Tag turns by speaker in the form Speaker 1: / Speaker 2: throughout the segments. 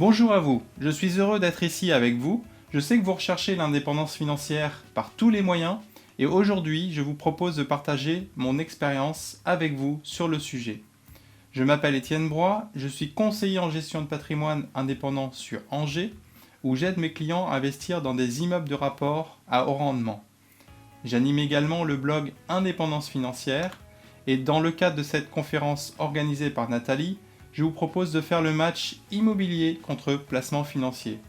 Speaker 1: Bonjour à vous, je suis heureux d'être ici avec vous. Je sais que vous recherchez l'indépendance financière par tous les moyens et aujourd'hui je vous propose de partager mon expérience avec vous sur le sujet. Je m'appelle Étienne Broy, je suis conseiller en gestion de patrimoine indépendant sur Angers où j'aide mes clients à investir dans des immeubles de rapport à haut rendement. J'anime également le blog Indépendance financière et dans le cadre de cette conférence organisée par Nathalie, je vous propose de faire le match immobilier contre placement financier.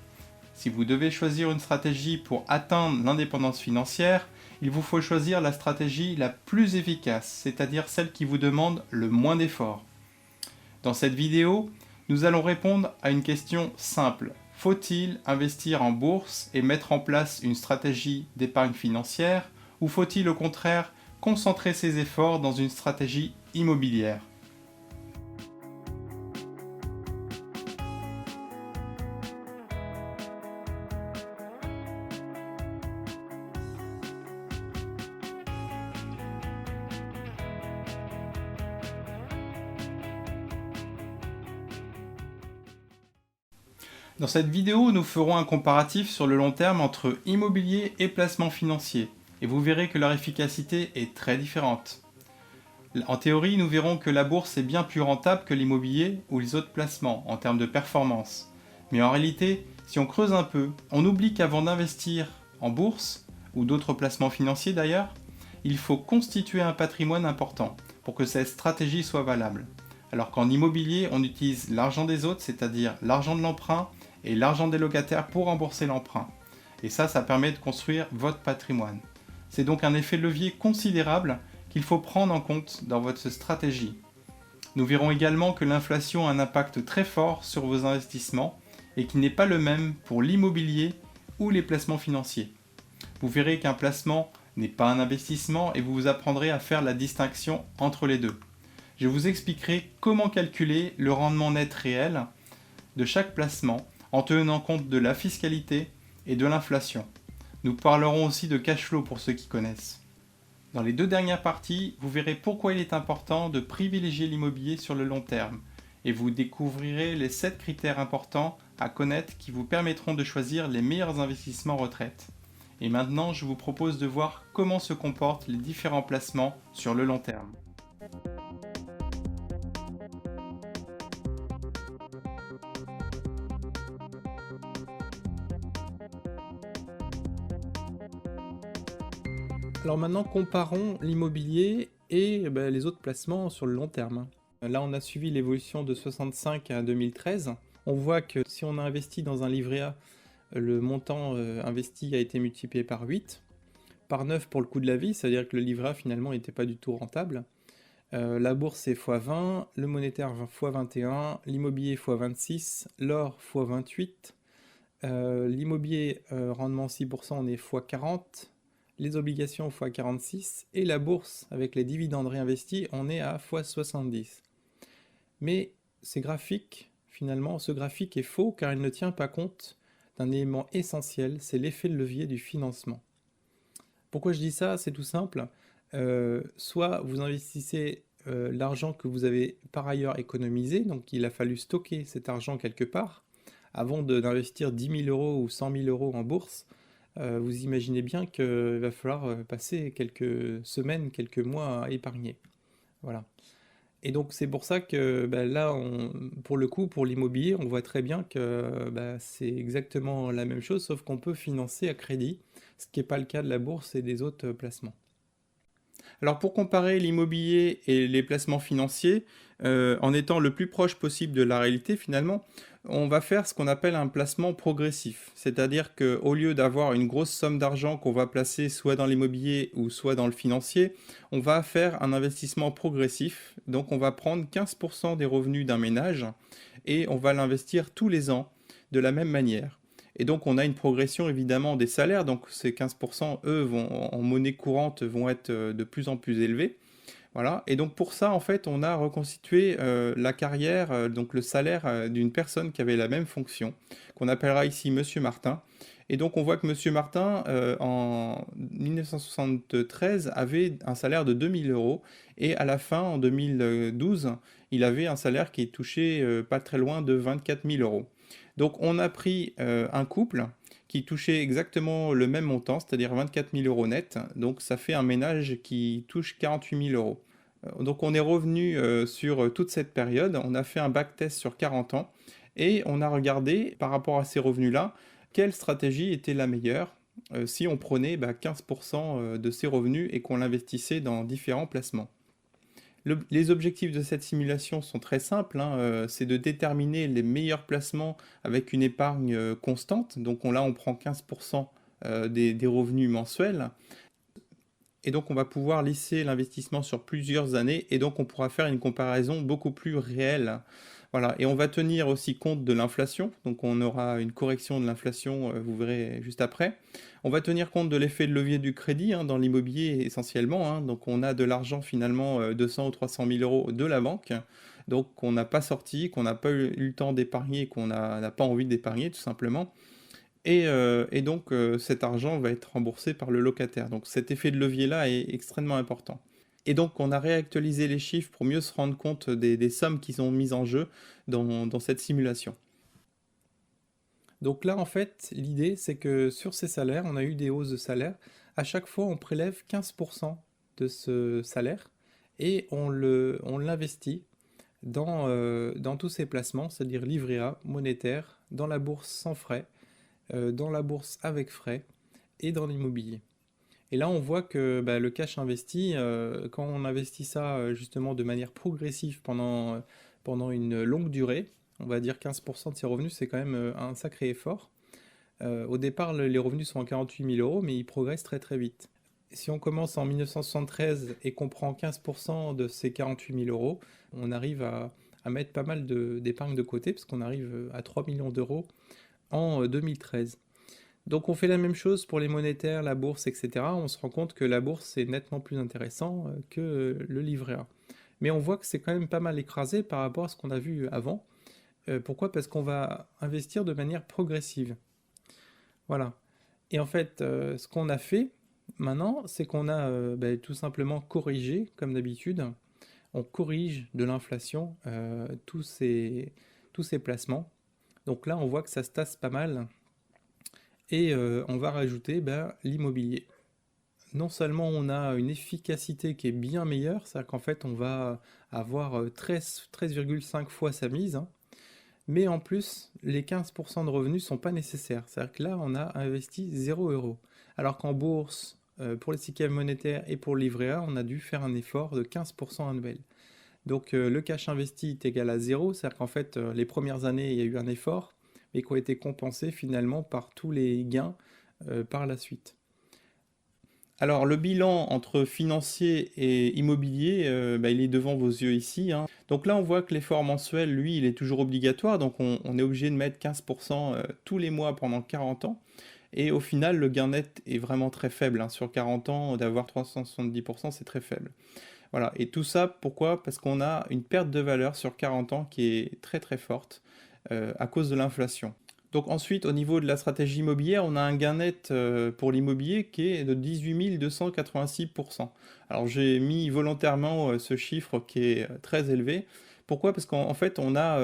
Speaker 1: Si vous devez choisir une stratégie pour atteindre l'indépendance financière, il vous faut choisir la stratégie la plus efficace, c'est-à-dire celle qui vous demande le moins d'efforts. Dans cette vidéo, nous allons répondre à une question simple. Faut-il investir en bourse et mettre en place une stratégie d'épargne financière ou faut-il au contraire concentrer ses efforts dans une stratégie immobilière ? Dans cette vidéo, nous ferons un comparatif sur le long terme entre immobilier et placement financier, et vous verrez que leur efficacité est très différente. En théorie, nous verrons que la bourse est bien plus rentable que l'immobilier ou les autres placements en termes de performance. Mais en réalité, si on creuse un peu, on oublie qu'avant d'investir en bourse, ou d'autres placements financiers d'ailleurs, il faut constituer un patrimoine important pour que cette stratégie soit valable. Alors qu'en immobilier, on utilise l'argent des autres, c'est-à-dire l'argent de l'emprunt, et l'argent des locataires pour rembourser l'emprunt. Et ça permet de construire votre patrimoine. C'est donc un effet de levier considérable qu'il faut prendre en compte dans votre stratégie. Nous verrons également que l'inflation a un impact très fort sur vos investissements et qui n'est pas le même pour l'immobilier ou les placements financiers. Vous verrez qu'un placement n'est pas un investissement et vous apprendrez à faire la distinction entre les deux. Je vous expliquerai comment calculer le rendement net réel de chaque placement en tenant compte de la fiscalité et de l'inflation. Nous parlerons aussi de cash flow pour ceux qui connaissent. Dans les deux dernières parties, vous verrez pourquoi il est important de privilégier l'immobilier sur le long terme et vous découvrirez les 7 critères importants à connaître qui vous permettront de choisir les meilleurs investissements retraite. Et maintenant, je vous propose de voir comment se comportent les différents placements sur le long terme. Alors maintenant, comparons l'immobilier et les autres placements sur le long terme. Là, on a suivi l'évolution de 65 à 2013. On voit que si on a investi dans un livret A, le montant investi a été multiplié par 8, par 9 pour le coût de la vie, c'est-à-dire que le livret A finalement n'était pas du tout rentable. La bourse c'est x20, le monétaire x21, l'immobilier x26, l'or x28, l'immobilier rendement 6%, on est x40, les obligations x46 et la bourse avec les dividendes réinvestis, on est à x70. Mais ce graphique est faux car il ne tient pas compte d'un élément essentiel, c'est l'effet de levier du financement. Pourquoi je dis ça? C'est tout simple. Soit vous investissez l'argent que vous avez par ailleurs économisé, donc il a fallu stocker cet argent quelque part, avant d'investir 10 000 euros ou 100 000 euros en bourse, vous imaginez bien qu'il va falloir passer quelques semaines, quelques mois à épargner. Voilà. Et donc c'est pour ça que là, pour le coup, pour l'immobilier, on voit très bien que c'est exactement la même chose, sauf qu'on peut financer à crédit, ce qui n'est pas le cas de la bourse et des autres placements. Alors pour comparer l'immobilier et les placements financiers, en étant le plus proche possible de la réalité finalement, on va faire ce qu'on appelle un placement progressif. C'est-à-dire qu'au lieu d'avoir une grosse somme d'argent qu'on va placer soit dans l'immobilier ou soit dans le financier, on va faire un investissement progressif. Donc on va prendre 15% des revenus d'un ménage et on va l'investir tous les ans de la même manière. Et donc on a une progression évidemment des salaires, donc ces 15%, eux, en monnaie courante, vont être de plus en plus élevés. Voilà. Et donc pour ça, en fait, on a reconstitué la carrière, donc le salaire d'une personne qui avait la même fonction, qu'on appellera ici Monsieur Martin. Et donc on voit que Monsieur Martin, en 1973, avait un salaire de 2000 euros, et à la fin, en 2012, il avait un salaire qui touchait pas très loin de 24 000 euros. Donc on a pris un couple qui touchait exactement le même montant, c'est-à-dire 24 000 euros net. Donc ça fait un ménage qui touche 48 000 euros. Donc on est revenu sur toute cette période, on a fait un backtest sur 40 ans et on a regardé par rapport à ces revenus-là, quelle stratégie était la meilleure si on prenait 15% de ces revenus et qu'on l'investissait dans différents placements. Les objectifs de cette simulation sont très simples, hein, c'est de déterminer les meilleurs placements avec une épargne constante. Donc là, on prend 15% des revenus mensuels. Et donc, on va pouvoir lisser l'investissement sur plusieurs années. Et donc, on pourra faire une comparaison beaucoup plus réelle. Voilà. Et on va tenir aussi compte de l'inflation. Donc, on aura une correction de l'inflation, vous verrez juste après. On va tenir compte de l'effet de levier du crédit hein, dans l'immobilier essentiellement. Hein. Donc, on a de l'argent finalement 200 ou 300 000 euros de la banque. Donc, qu'on n'a pas sorti, qu'on n'a pas eu le temps d'épargner, qu'on n'a pas envie d'épargner tout simplement. Et donc, cet argent va être remboursé par le locataire. Donc, cet effet de levier-là est extrêmement important. Et donc, on a réactualisé les chiffres pour mieux se rendre compte des sommes qui sont mises en jeu dans cette simulation. Donc là, en fait, l'idée, c'est que sur ces salaires, on a eu des hausses de salaire. À chaque fois, on prélève 15% de ce salaire et on l'investit dans tous ces placements, c'est-à-dire livret A, monétaire, dans la bourse sans frais, dans la bourse avec frais et dans l'immobilier. Et là, on voit que le cash investi, quand on investit ça justement de manière progressive pendant une longue durée, on va dire 15% de ses revenus, c'est quand même un sacré effort. Au départ, les revenus sont à 48 000 euros, mais ils progressent très très vite. Si on commence en 1973 et qu'on prend 15% de ces 48 000 euros, on arrive à mettre pas mal d'épargne de côté, parce qu'on arrive à 3 millions d'euros en 2013. Donc on fait la même chose pour les monétaires, la bourse, etc. On se rend compte que la bourse est nettement plus intéressant que le livret A. Mais on voit que c'est quand même pas mal écrasé par rapport à ce qu'on a vu avant. Pourquoi? Parce qu'on va investir de manière progressive. Voilà. Et en fait, ce qu'on a fait maintenant, c'est qu'on a tout simplement corrigé, comme d'habitude. On corrige de l'inflation tous ces placements. Donc là, on voit que ça se tasse pas mal. Et on va rajouter l'immobilier. Non seulement on a une efficacité qui est bien meilleure, c'est-à-dire qu'en fait on va avoir 13,5 fois sa mise, hein, mais en plus les 15% de revenus ne sont pas nécessaires. C'est-à-dire que là on a investi 0 euros. Alors qu'en bourse, pour les CKM monétaires et pour le livret A, on a dû faire un effort de 15% annuel. Donc le cash investi est égal à 0, c'est-à-dire qu'en fait les premières années il y a eu un effort, mais qui ont été compensés finalement par tous les gains par la suite. Alors le bilan entre financier et immobilier, il est devant vos yeux ici, hein. Donc là on voit que l'effort mensuel, lui, il est toujours obligatoire, donc on est obligé de mettre 15% tous les mois pendant 40 ans. Et au final, le gain net est vraiment très faible, hein. Sur 40 ans, d'avoir 370%, c'est très faible. Voilà, et tout ça, pourquoi? Parce qu'on a une perte de valeur sur 40 ans qui est très très forte à cause de l'inflation. Donc ensuite, au niveau de la stratégie immobilière, on a un gain net pour l'immobilier qui est de 18 286%. Alors j'ai mis volontairement ce chiffre qui est très élevé. Pourquoi? Parce qu'en fait, on a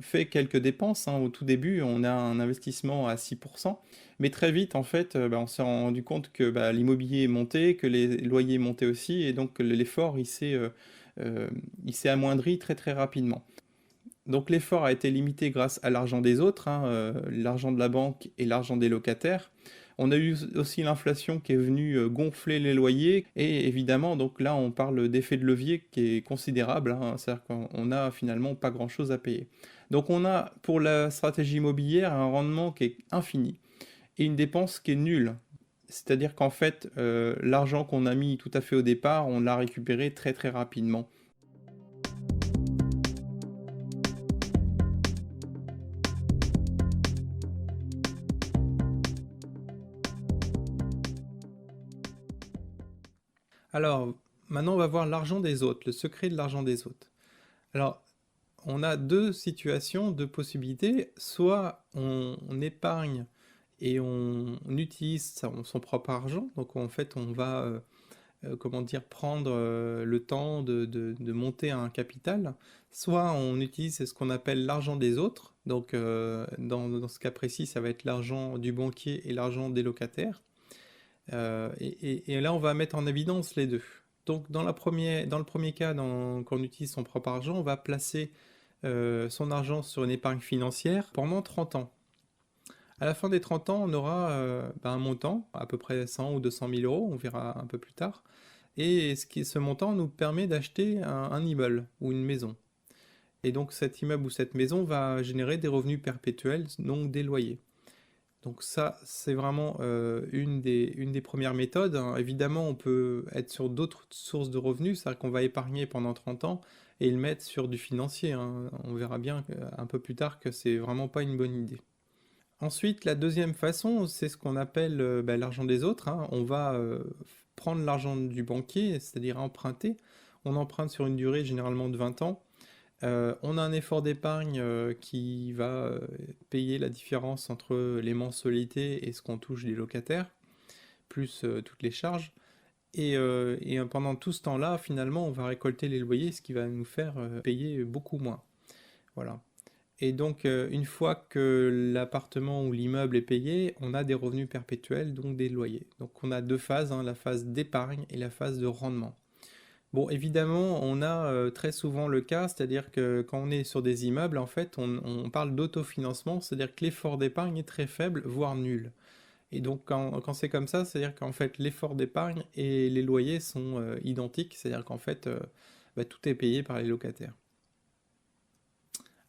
Speaker 1: fait quelques dépenses, hein. Au tout début, on a un investissement à 6%, mais très vite, en fait, on s'est rendu compte que l'immobilier est monté, que les loyers montaient aussi, et donc l'effort, il s'est amoindri très très rapidement. Donc l'effort a été limité grâce à l'argent des autres, hein, l'argent de la banque et l'argent des locataires. On a eu aussi l'inflation qui est venue gonfler les loyers et évidemment donc là on parle d'effet de levier qui est considérable, hein, c'est-à-dire qu'on n'a finalement pas grand-chose à payer. Donc on a pour la stratégie immobilière un rendement qui est infini et une dépense qui est nulle. C'est-à-dire qu'en fait l'argent qu'on a mis tout à fait au départ, on l'a récupéré très très rapidement. Alors, maintenant, on va voir l'argent des autres, le secret de l'argent des autres. Alors, on a deux situations, deux possibilités. Soit on épargne et on utilise son propre argent. Donc, en fait, on va comment dire, prendre le temps de monter un capital, soit on utilise ce qu'on appelle l'argent des autres, donc dans ce cas précis, ça va être l'argent du banquier et l'argent des locataires. Et là, on va mettre en évidence les deux. Donc, dans le premier cas, quand on utilise son propre argent, on va placer son argent sur une épargne financière pendant 30 ans. À la fin des 30 ans, on aura un montant, à peu près 100 ou 200 000 euros, on verra un peu plus tard. Et ce montant nous permet d'acheter un immeuble ou une maison. Et donc cet immeuble ou cette maison va générer des revenus perpétuels, donc des loyers. Donc ça, c'est vraiment une des premières méthodes, hein. Évidemment, on peut être sur d'autres sources de revenus, c'est-à-dire qu'on va épargner pendant 30 ans et le mettre sur du financier, hein. On verra bien un peu plus tard que c'est vraiment pas une bonne idée. Ensuite, la deuxième façon, c'est ce qu'on appelle l'argent des autres, hein. On va prendre l'argent du banquier, c'est-à-dire emprunter. On emprunte sur une durée généralement de 20 ans. On a un effort d'épargne qui va payer la différence entre les mensualités et ce qu'on touche des locataires, plus toutes les charges. Et pendant tout ce temps-là, finalement, on va récolter les loyers, ce qui va nous faire payer beaucoup moins. Voilà. Et donc, une fois que l'appartement ou l'immeuble est payé, on a des revenus perpétuels, donc des loyers. Donc, on a deux phases, hein, la phase d'épargne et la phase de rendement. Bon, évidemment, on a très souvent le cas, c'est-à-dire que quand on est sur des immeubles, en fait, on parle d'autofinancement, c'est-à-dire que l'effort d'épargne est très faible, voire nul. Et donc, quand c'est comme ça, c'est-à-dire qu'en fait, l'effort d'épargne et les loyers sont identiques, c'est-à-dire qu'en fait, tout est payé par les locataires.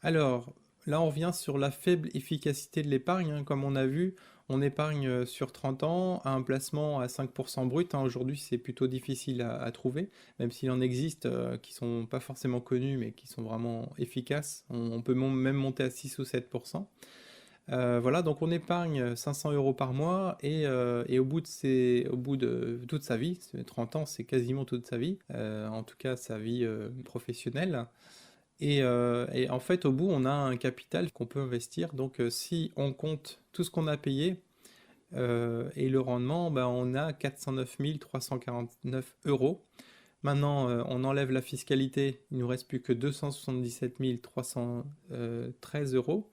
Speaker 1: Alors, là, on revient sur la faible efficacité de l'épargne, hein. Comme on a vu, on épargne sur 30 ans à un placement à 5% brut, hein. Aujourd'hui, c'est plutôt difficile à trouver, même s'il en existe qui sont pas forcément connus, mais qui sont vraiment efficaces. On peut même monter à 6 ou 7%. Voilà, donc on épargne 500 euros par mois et au bout de toute sa vie, 30 ans, c'est quasiment toute sa vie, en tout cas sa vie professionnelle. Et en fait, au bout, on a un capital qu'on peut investir. Donc, si on compte tout ce qu'on a payé et le rendement, on a 409 349 euros. Maintenant, on enlève la fiscalité, il ne nous reste plus que 277 313 euros.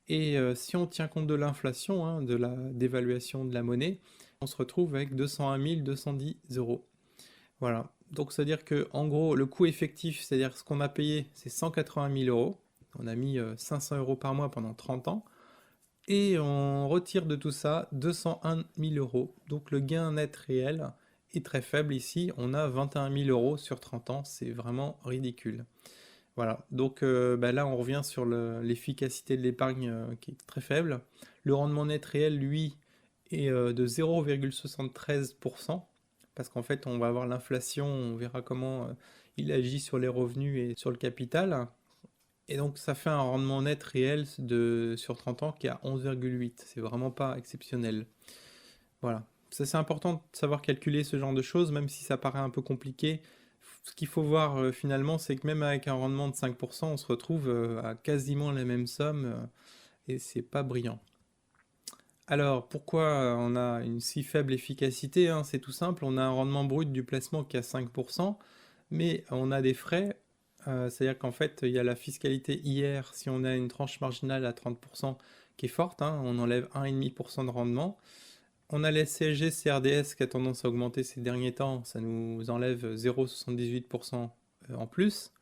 Speaker 1: Et si on tient compte de l'inflation, hein, de la dévaluation de la monnaie, on se retrouve avec 201 210 euros. Voilà. Donc, c'est-à-dire que, en gros, le coût effectif, c'est-à-dire ce qu'on a payé, c'est 180 000 euros. On a mis 500 euros par mois pendant 30 ans. Et on retire de tout ça 201 000 euros. Donc, le gain net réel est très faible ici. On a 21 000 euros sur 30 ans. C'est vraiment ridicule. Voilà. Donc, là, on revient sur l'efficacité de l'épargne qui est très faible. Le rendement net réel, lui, est de 0,73%. Parce qu'en fait, on va avoir l'inflation, on verra comment il agit sur les revenus et sur le capital. Et donc, ça fait un rendement net réel sur 30 ans qui est à 11,8. C'est vraiment pas exceptionnel. Voilà. Ça, c'est important de savoir calculer ce genre de choses, même si ça paraît un peu compliqué. Ce qu'il faut voir finalement, c'est que même avec un rendement de 5%, on se retrouve à quasiment la même somme et c'est pas brillant. Alors, pourquoi on a une si faible efficacité, hein? C'est tout simple, on a un rendement brut du placement qui est à 5%, mais on a des frais, c'est-à-dire qu'en fait, il y a la fiscalité IR, si on a une tranche marginale à 30% qui est forte, hein, on enlève 1,5% de rendement. On a les CSG, CRDS qui a tendance à augmenter ces derniers temps, ça nous enlève 0,78% en plus.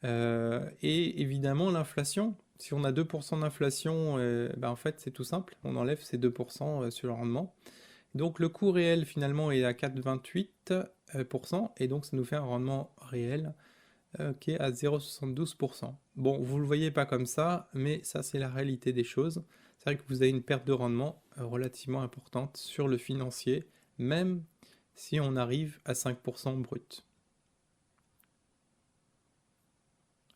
Speaker 1: Et évidemment, l'inflation. Si on a 2% d'inflation, en fait, c'est tout simple. On enlève ces 2% sur le rendement. Donc, le coût réel, finalement, est à 4,28%. Et donc, ça nous fait un rendement réel qui est à 0,72%. Bon, vous ne le voyez pas comme ça, mais ça, c'est la réalité des choses. C'est vrai que vous avez une perte de rendement relativement importante sur le financier, même si on arrive à 5% brut.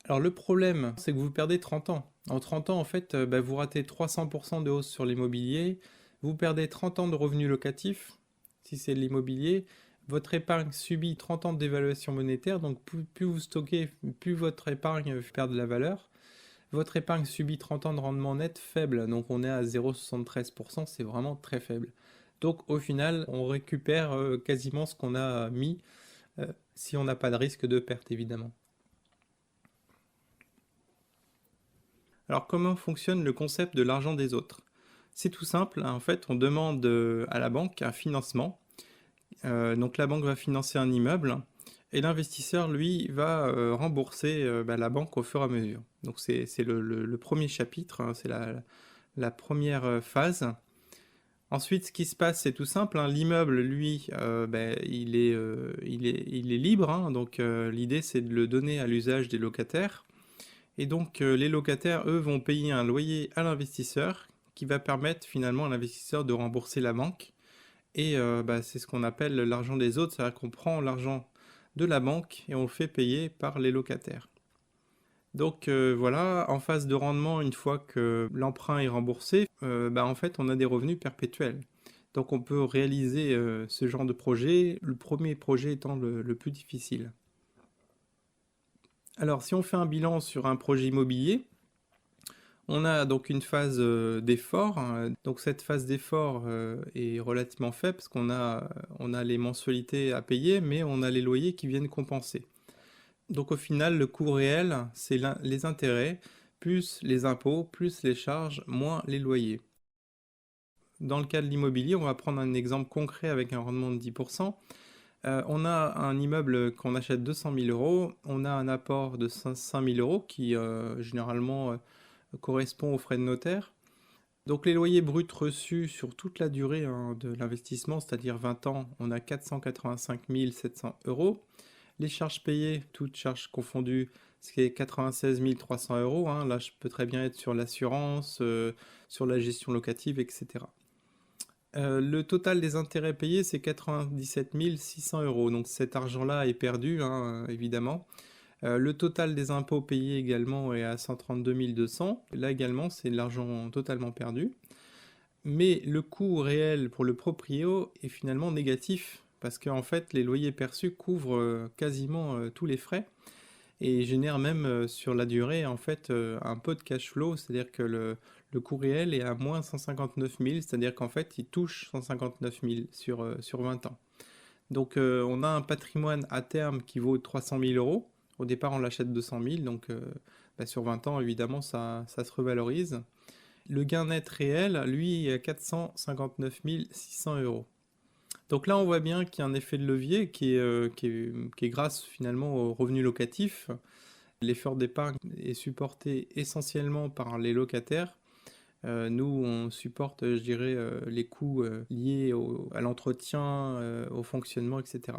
Speaker 1: Alors le problème, c'est que vous perdez 30 ans. En 30 ans, en fait, vous ratez 300% de hausse sur l'immobilier, vous perdez 30 ans de revenus locatifs, si c'est l'immobilier, votre épargne subit 30 ans de dévaluation monétaire, donc plus vous stockez, plus votre épargne perd de la valeur. Votre épargne subit 30 ans de rendement net faible, donc on est à 0,73%, c'est vraiment très faible. Donc au final, on récupère quasiment ce qu'on a mis, si on n'a pas de risque de perte évidemment. Alors comment fonctionne le concept de l'argent des autres? C'est tout simple, en fait on demande à la banque un financement. Donc la banque va financer un immeuble et l'investisseur, lui, va rembourser la banque au fur et à mesure. Donc c'est le premier chapitre, hein, c'est la première phase. Ensuite, ce qui se passe, c'est tout simple, hein. L'immeuble, lui, il est libre, hein. Donc l'idée, c'est de le donner à l'usage des locataires. Et donc les locataires, eux, vont payer un loyer à l'investisseur qui va permettre finalement à l'investisseur de rembourser la banque. Et c'est ce qu'on appelle l'argent des autres, c'est-à-dire qu'on prend l'argent de la banque et on le fait payer par les locataires. Donc voilà, en phase de rendement, une fois que l'emprunt est remboursé, en fait on a des revenus perpétuels. Donc on peut réaliser ce genre de projet, le premier projet étant le plus difficile. Alors si on fait un bilan sur un projet immobilier, on a donc une phase d'effort, hein. Donc cette phase d'effort est relativement faible parce on a les mensualités à payer, mais on a les loyers qui viennent compenser. Donc au final, le coût réel, c'est les intérêts, plus les impôts, plus les charges, moins les loyers. Dans le cas de l'immobilier, on va prendre un exemple concret avec un rendement de 10%. On a un immeuble qu'on achète 200 000 euros, on a un apport de 5 000 euros qui généralement correspond aux frais de notaire. Donc les loyers bruts reçus sur toute la durée, hein, de l'investissement, c'est-à-dire 20 ans, on a 485 700 euros. Les charges payées, toutes charges confondues, c'est 96 300 euros. Hein. Là, je peux très bien être sur l'assurance, sur la gestion locative, etc. Le total des intérêts payés, c'est 97 600 euros. Donc cet argent-là est perdu, hein, évidemment. Le total des impôts payés également est à 132 200. Là également, c'est de l'argent totalement perdu. Mais le coût réel pour le proprio est finalement négatif, parce qu'en fait, les loyers perçus couvrent quasiment tous les frais et génèrent même sur la durée en fait un peu de cash flow, c'est-à-dire que le coût réel est à moins 159 000, c'est-à-dire qu'en fait, il touche 159 000 sur 20 ans. Donc on a un patrimoine à terme qui vaut 300 000 euros. Au départ, on l'achète 200 000, donc sur 20 ans, évidemment, ça se revalorise. Le gain net réel, lui, est à 459 600 euros. Donc là, on voit bien qu'il y a un effet de levier qui est grâce finalement au revenu locatif. L'effort d'épargne est supporté essentiellement par les locataires. Nous, on supporte, je dirais, les coûts liés à l'entretien, au fonctionnement, etc.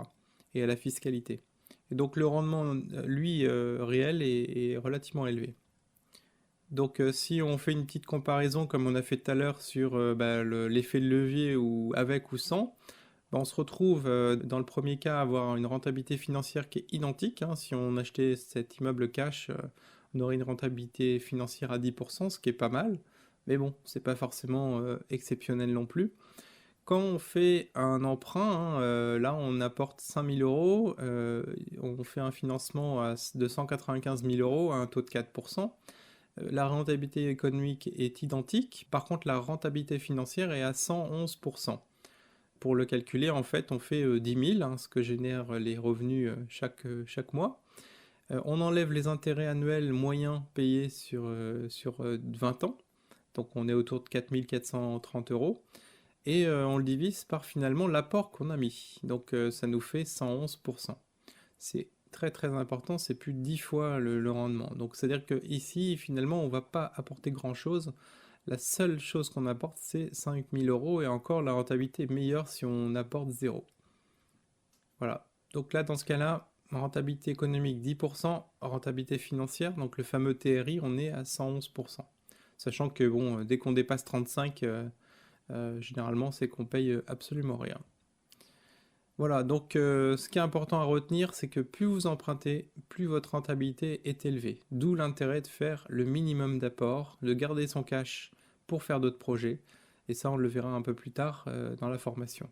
Speaker 1: et à la fiscalité. Et donc le rendement, lui, réel est relativement élevé. Donc si on fait une petite comparaison comme on a fait tout à l'heure sur l'effet de levier ou avec ou sans, on se retrouve dans le premier cas à avoir une rentabilité financière qui est identique, hein. Si on achetait cet immeuble cash, on aurait une rentabilité financière à 10%, ce qui est pas mal. Mais bon, c'est pas forcément exceptionnel non plus. Quand on fait un emprunt, hein, là on apporte 5 000 euros, on fait un financement de 195 000 euros à un taux de 4%. La rentabilité économique est identique, par contre la rentabilité financière est à 111%. Pour le calculer, en fait, on fait 10 000, hein, ce que génèrent les revenus chaque mois. On enlève les intérêts annuels moyens payés sur 20 ans, donc on est autour de 4 430 euros, et on le divise par finalement l'apport qu'on a mis, donc ça nous fait 111%. C'est très très important, c'est plus de 10 fois le rendement. Donc c'est-à-dire que ici, finalement, on va pas apporter grand-chose. La seule chose qu'on apporte, c'est 5 000 euros, et encore, la rentabilité est meilleure si on apporte 0. Voilà. Donc là, dans ce cas-là, rentabilité économique 10%, rentabilité financière, donc le fameux TRI, on est à 111%. Sachant que bon, dès qu'on dépasse 35, généralement, c'est qu'on paye absolument rien. Voilà, donc ce qui est important à retenir, c'est que plus vous empruntez, plus votre rentabilité est élevée. D'où l'intérêt de faire le minimum d'apport, de garder son cash pour faire d'autres projets. Et ça, on le verra un peu plus tard dans la formation.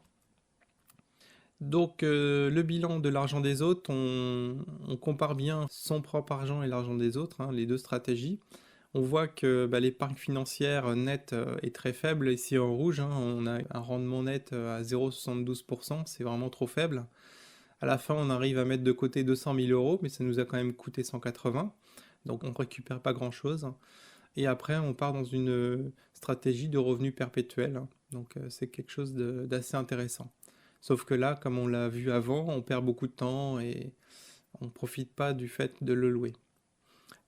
Speaker 1: Donc le bilan de l'argent des autres, on compare bien son propre argent et l'argent des autres, hein, les deux stratégies. On voit que l'épargne financière nette est très faible, ici en rouge, hein, on a un rendement net à 0,72%, c'est vraiment trop faible. À la fin, on arrive à mettre de côté 200 000 euros, mais ça nous a quand même coûté 180, donc on ne récupère pas grand-chose. Et après, on part dans une stratégie de revenu perpétuel, hein. Donc c'est quelque chose d'assez intéressant. Sauf que là, comme on l'a vu avant, on perd beaucoup de temps et on ne profite pas du fait de le louer.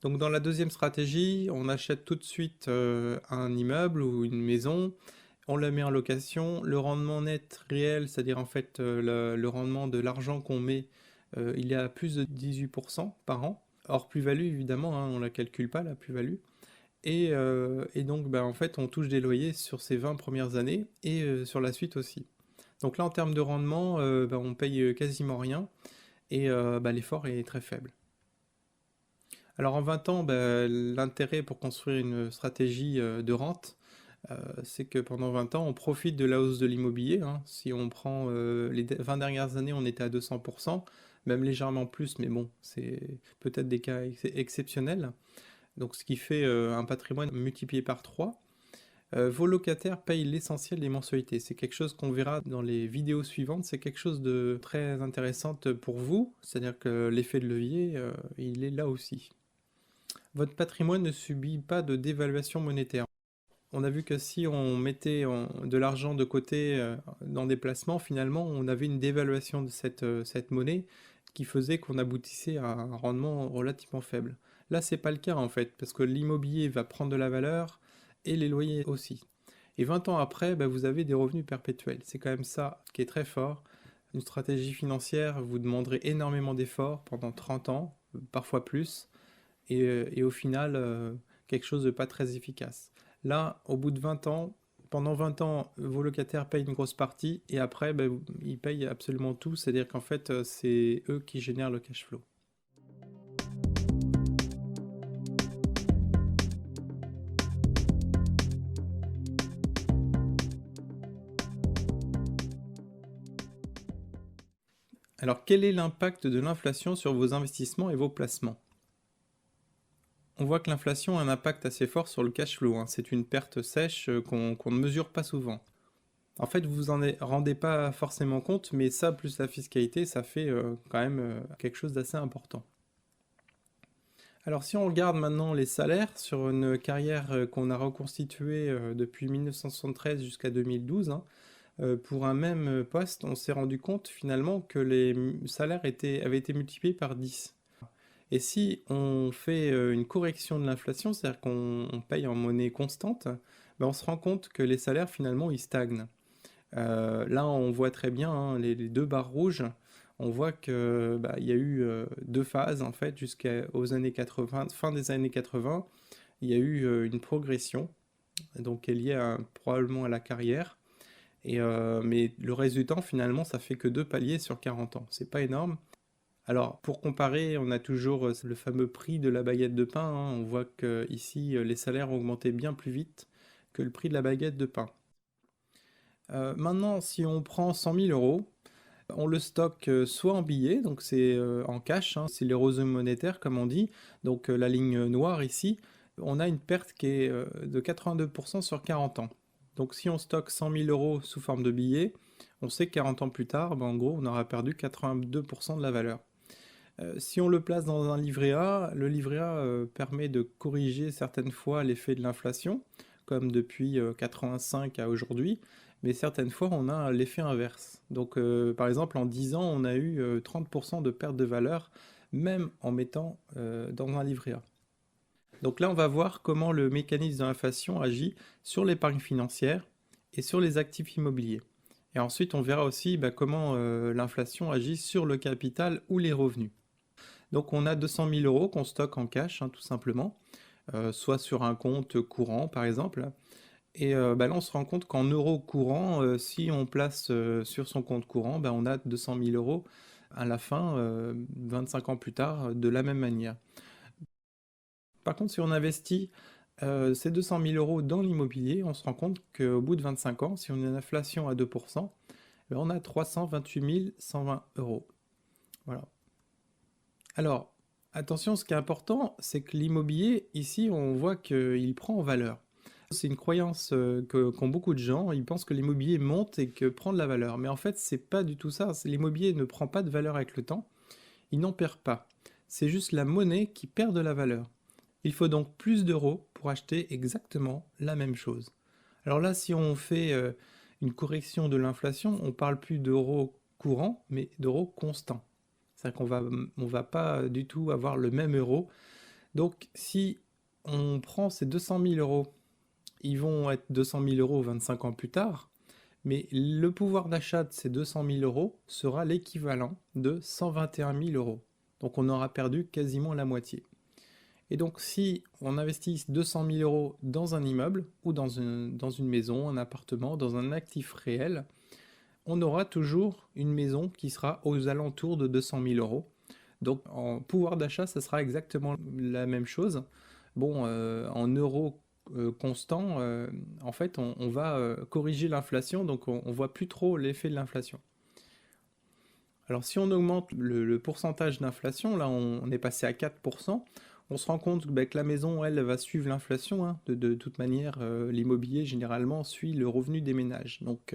Speaker 1: Donc dans la deuxième stratégie, on achète tout de suite un immeuble ou une maison, on la met en location, le rendement net réel, c'est-à-dire en fait le rendement de l'argent qu'on met, il est à plus de 18% par an. Hors plus-value évidemment, hein, on ne la calcule pas la plus-value. Et donc en fait on touche des loyers sur ces 20 premières années et sur la suite aussi. Donc là en termes de rendement, on paye quasiment rien et l'effort est très faible. Alors en 20 ans, l'intérêt pour construire une stratégie de rente, c'est que pendant 20 ans, on profite de la hausse de l'immobilier, hein. Si on prend les 20 dernières années, on était à 200%, même légèrement plus, mais bon, c'est peut-être des cas exceptionnels. Donc ce qui fait un patrimoine multiplié par 3. Vos locataires payent l'essentiel des mensualités. C'est quelque chose qu'on verra dans les vidéos suivantes. C'est quelque chose de très intéressant pour vous. C'est-à-dire que l'effet de levier, il est là aussi. Votre patrimoine ne subit pas de dévaluation monétaire. On a vu que si on mettait de l'argent de côté dans des placements, finalement, on avait une dévaluation de cette monnaie qui faisait qu'on aboutissait à un rendement relativement faible. Là, c'est pas le cas en fait, parce que l'immobilier va prendre de la valeur et les loyers aussi. Et 20 ans après, vous avez des revenus perpétuels. C'est quand même ça qui est très fort. Une stratégie financière vous demanderait énormément d'efforts pendant 30 ans, parfois plus, et au final, quelque chose de pas très efficace. Là, au bout de 20 ans, pendant 20 ans, vos locataires payent une grosse partie, et après, ils payent absolument tout, c'est-à-dire qu'en fait, c'est eux qui génèrent le cash flow. Alors, quel est l'impact de l'inflation sur vos investissements et vos placements? On voit que l'inflation a un impact assez fort sur le cash flow, hein. C'est une perte sèche qu'on ne mesure pas souvent. En fait, vous vous en rendez pas forcément compte, mais ça, plus la fiscalité, ça fait quand même quelque chose d'assez important. Alors si on regarde maintenant les salaires sur une carrière qu'on a reconstituée depuis 1973 jusqu'à 2012, hein, pour un même poste, on s'est rendu compte finalement que les salaires avaient été multipliés par 10. Et si on fait une correction de l'inflation, c'est-à-dire qu'on paye en monnaie constante, on se rend compte que les salaires finalement ils stagnent. Là, on voit très bien hein, les deux barres rouges. On voit que il y a eu deux phases en fait jusqu'aux années 80, fin des années 80. Il y a eu une progression, donc qui est liée probablement à la carrière. Mais le résultat finalement, ça fait que deux paliers sur 40 ans. C'est pas énorme. Alors, pour comparer, on a toujours le fameux prix de la baguette de pain, hein. On voit que ici, les salaires ont augmenté bien plus vite que le prix de la baguette de pain. Maintenant, si on prend 100 000 euros, on le stocke soit en billets, donc c'est en cash, hein, c'est l'érosion monétaire comme on dit, donc la ligne noire ici, on a une perte qui est de 82% sur 40 ans. Donc si on stocke 100 000 euros sous forme de billets, on sait que 40 ans plus tard, en gros, on aura perdu 82% de la valeur. Si on le place dans un livret A, le livret A permet de corriger certaines fois l'effet de l'inflation, comme depuis 85 à aujourd'hui, mais certaines fois on a l'effet inverse. Donc par exemple en 10 ans on a eu 30% de perte de valeur, même en mettant dans un livret A. Donc là on va voir comment le mécanisme de l'inflation agit sur l'épargne financière et sur les actifs immobiliers. Et ensuite on verra aussi comment l'inflation agit sur le capital ou les revenus. Donc on a 200 000 euros qu'on stocke en cash, hein, tout simplement, soit sur un compte courant par exemple. Et là on se rend compte qu'en euros courants, si on place sur son compte courant, on a 200 000 euros à la fin, 25 ans plus tard, de la même manière. Par contre, si on investit ces 200 000 euros dans l'immobilier, on se rend compte qu'au bout de 25 ans, si on a une inflation à 2%, on a 328 120 euros. Voilà. Alors, Attention, ce qui est important, c'est que l'immobilier, ici, on voit qu'il prend en valeur. C'est une croyance qu'ont beaucoup de gens, ils pensent que l'immobilier monte et que prend de la valeur. Mais en fait, c'est pas du tout ça. L'immobilier ne prend pas de valeur avec le temps, il n'en perd pas. C'est juste la monnaie qui perd de la valeur. Il faut donc plus d'euros pour acheter exactement la même chose. Alors là, si on fait une correction de l'inflation, on parle plus d'euros courants, mais d'euros constants. C'est-à-dire qu'on va pas du tout avoir le même euro. Donc si on prend ces 200 000 euros, ils vont être 200 000 euros 25 ans plus tard, mais le pouvoir d'achat de ces 200 000 euros sera l'équivalent de 121 000 euros. Donc on aura perdu quasiment la moitié. Et donc si on investit 200 000 euros dans un immeuble, ou dans une maison, un appartement, dans un actif réel, on aura toujours une maison qui sera aux alentours de 200 000 euros. Donc en pouvoir d'achat, ça sera exactement la même chose. Bon, en euros constants, en fait, on va corriger l'inflation, donc on voit plus trop l'effet de l'inflation. Alors si on augmente le pourcentage d'inflation, là on est passé à 4%, on se rend compte bah, que la maison, elle, va suivre l'inflation. Hein. De toute manière, l'immobilier, généralement, suit le revenu des ménages. Donc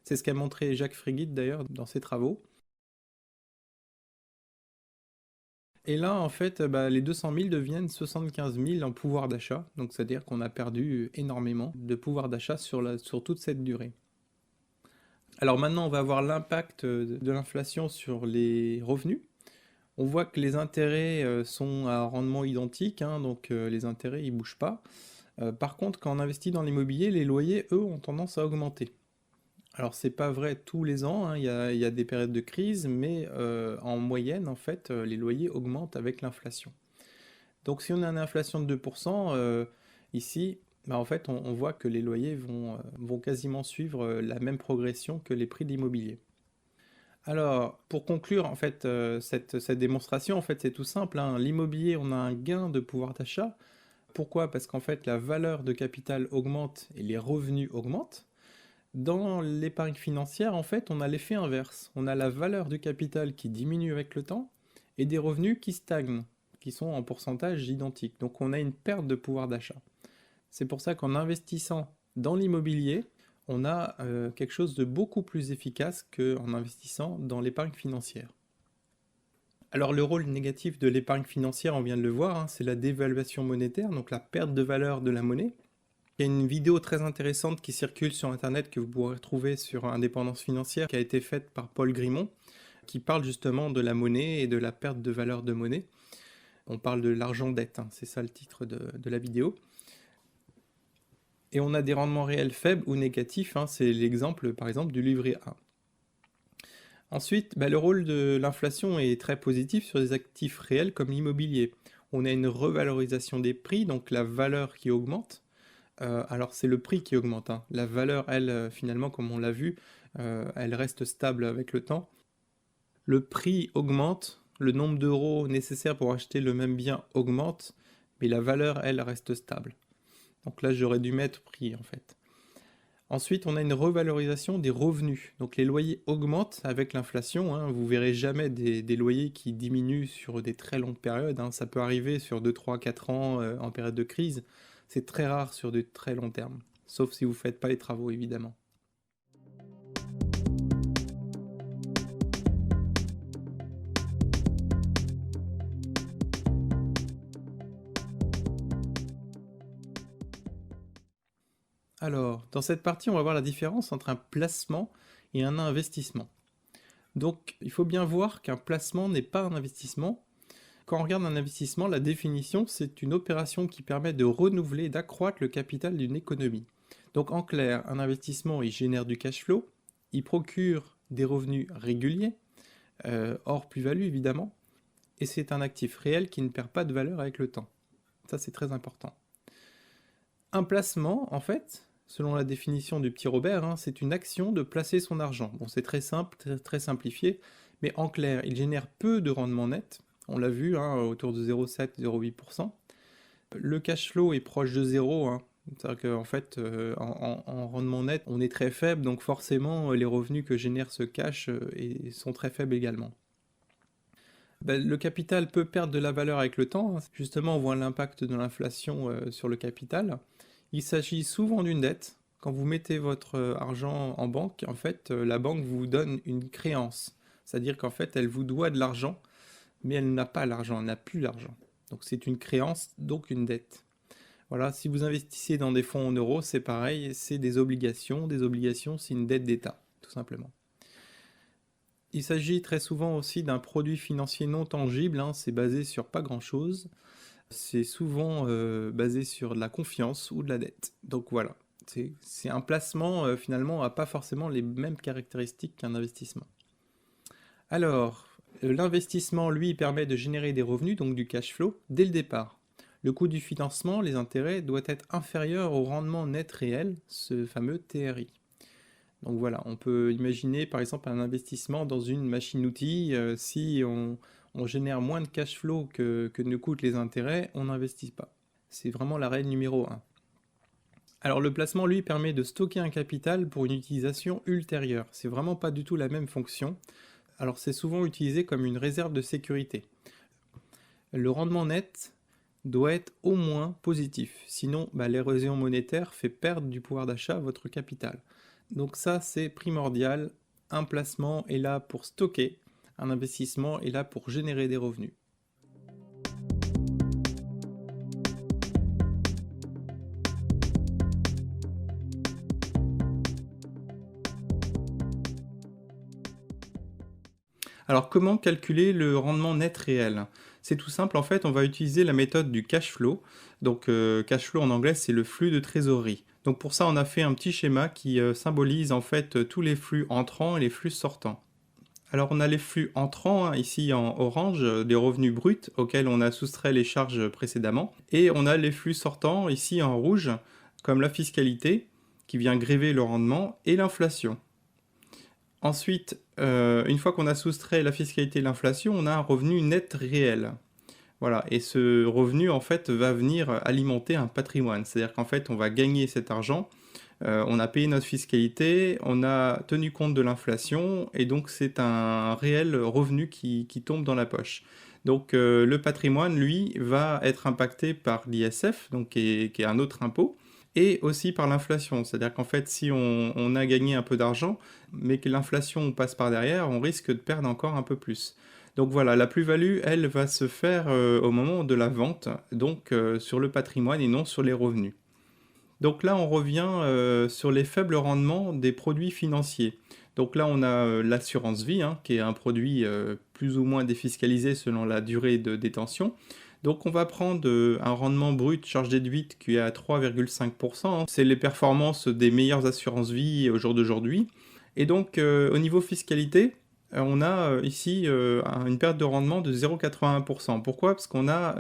Speaker 1: c'est ce qu'a montré Jacques Frigid, d'ailleurs, dans ses travaux. Et là, en fait, bah, les 200 000 deviennent 75 000 en pouvoir d'achat. Donc c'est-à-dire qu'on a perdu énormément de pouvoir d'achat sur toute cette durée. Alors maintenant, on va voir l'impact de l'inflation sur les revenus. On voit que les intérêts sont à rendement identique, hein, donc les intérêts ils bougent pas. Par contre, quand on investit dans l'immobilier, les loyers, eux, ont tendance à augmenter. Alors c'est pas vrai tous les ans, hein, il y a des périodes de crise, mais en moyenne, en fait, les loyers augmentent avec l'inflation. Donc si on a une inflation de 2%, ici, bah, en fait, on voit que les loyers vont quasiment suivre la même progression que les prix de l'immobilier. Alors, pour conclure, en fait, cette démonstration, en fait, c'est tout simple, hein. L'immobilier, on a un gain de pouvoir d'achat. Pourquoi? Parce qu'en fait, la valeur de capital augmente et les revenus augmentent. Dans l'épargne financière, en fait, on a l'effet inverse. On a la valeur du capital qui diminue avec le temps et des revenus qui stagnent, qui sont en pourcentage identique. Donc on a une perte de pouvoir d'achat. C'est pour ça qu'en investissant dans l'immobilier, on a quelque chose de beaucoup plus efficace qu'en investissant dans l'épargne financière. Alors le rôle négatif de l'épargne financière, on vient de le voir, hein, c'est la dévaluation monétaire, donc la perte de valeur de la monnaie. Il y a une vidéo très intéressante qui circule sur internet que vous pourrez retrouver sur Indépendance financière qui a été faite par Paul Grimont qui parle justement de la monnaie et de la perte de valeur de monnaie. On parle de l'argent dette, hein, c'est ça le titre de la vidéo. Et on a des rendements réels faibles ou négatifs, hein, c'est l'exemple par exemple du livret A. Ensuite, bah, le rôle de l'inflation est très positif sur des actifs réels comme l'immobilier. On a une revalorisation des prix, donc la valeur qui augmente. Alors c'est le prix qui augmente, hein. La valeur, elle, finalement, comme on l'a vu, elle reste stable avec le temps. Le prix augmente, le nombre d'euros nécessaires pour acheter le même bien augmente, mais la valeur, elle, reste stable. Donc là, j'aurais dû mettre prix, en fait. Ensuite, on a une revalorisation des revenus. Donc les loyers augmentent avec l'inflation, hein. Vous verrez jamais des loyers qui diminuent sur des très longues périodes, hein. Ça peut arriver sur 2, 3, 4 ans en période de crise. C'est très rare sur de très long terme. Sauf si vous ne faites pas les travaux, évidemment. Alors, dans cette partie, on va voir la différence entre un placement et un investissement. Donc, il faut bien voir qu'un placement n'est pas un investissement. Quand on regarde un investissement, la définition, c'est une opération qui permet de renouveler et d'accroître le capital d'une économie. Donc, en clair, un investissement, il génère du cash flow, il procure des revenus réguliers, hors plus-value évidemment, et c'est un actif réel qui ne perd pas de valeur avec le temps. Ça, c'est très important. Un placement, en fait, selon la définition du petit Robert, hein, c'est une action de placer son argent. Bon, c'est très simple, très simplifié, mais en clair, il génère peu de rendement net. On l'a vu, hein, autour de 0,7-0,8%. Le cash flow est proche de zéro, hein. C'est-à-dire qu'en fait, en rendement net, on est très faible, donc forcément, les revenus que génère ce cash sont très faibles également. Le capital peut perdre de la valeur avec le temps, hein. Justement, on voit l'impact de l'inflation sur le capital. Il s'agit souvent d'une dette. Quand vous mettez votre argent en banque, en fait, la banque vous donne une créance. C'est-à-dire qu'en fait, elle vous doit de l'argent, mais elle n'a pas l'argent, elle n'a plus l'argent. Donc c'est une créance, donc une dette. Voilà, si vous investissez dans des fonds en euros, c'est pareil, c'est des obligations. Des obligations, c'est une dette d'État, tout simplement. Il s'agit très souvent aussi d'un produit financier non tangible, hein, c'est basé sur pas grand-chose. C'est souvent basé sur de la confiance ou de la dette. Donc voilà, c'est un placement finalement n'a pas forcément les mêmes caractéristiques qu'un investissement. Alors, l'investissement, lui, permet de générer des revenus, donc du cash flow, dès le départ. Le coût du financement, les intérêts, doit être inférieur au rendement net réel, ce fameux TRI. Donc voilà, on peut imaginer par exemple un investissement dans une machine-outil, si on génère moins de cash flow que ne coûtent les intérêts, on n'investit pas. C'est vraiment la règle numéro 1. Alors le placement, lui, permet de stocker un capital pour une utilisation ultérieure. C'est vraiment pas du tout la même fonction. Alors c'est souvent utilisé comme une réserve de sécurité. Le rendement net doit être au moins positif. Sinon, l'érosion monétaire fait perdre du pouvoir d'achat à votre capital. Donc ça, c'est primordial. Un placement est là pour stocker, un investissement est là pour générer des revenus. Alors comment calculer le rendement net réel? C'est tout simple, en fait, on va utiliser la méthode du cash flow. Donc cash flow en anglais, c'est le flux de trésorerie. Donc pour ça, on a fait un petit schéma qui symbolise en fait tous les flux entrants et les flux sortants. Alors on a les flux entrants, hein, ici en orange, des revenus bruts auxquels on a soustrait les charges précédemment. Et on a les flux sortants, ici en rouge, comme la fiscalité, qui vient gréver le rendement, et l'inflation. Ensuite, une fois qu'on a soustrait la fiscalité et l'inflation, on a un revenu net réel. Voilà, et ce revenu, en fait, va venir alimenter un patrimoine. C'est-à-dire qu'en fait, on va gagner cet argent, on a payé notre fiscalité, on a tenu compte de l'inflation, et donc c'est un réel revenu qui tombe dans la poche. Donc le patrimoine, lui, va être impacté par l'ISF, donc qui est un autre impôt, et aussi par l'inflation. C'est-à-dire qu'en fait, si on a gagné un peu d'argent, mais que l'inflation passe par derrière, on risque de perdre encore un peu plus. Donc voilà, la plus-value, elle, va se faire au moment de la vente, donc sur le patrimoine et non sur les revenus. Donc là, on revient sur les faibles rendements des produits financiers. Donc là, on a l'assurance vie, hein, qui est un produit plus ou moins défiscalisé selon la durée de détention. Donc on va prendre un rendement brut charge déduite qui est à 3,5%. C'est les performances des meilleures assurances vie au jour d'aujourd'hui. Et donc au niveau fiscalité, on a ici une perte de rendement de 0,81%. Pourquoi? Parce qu'on a,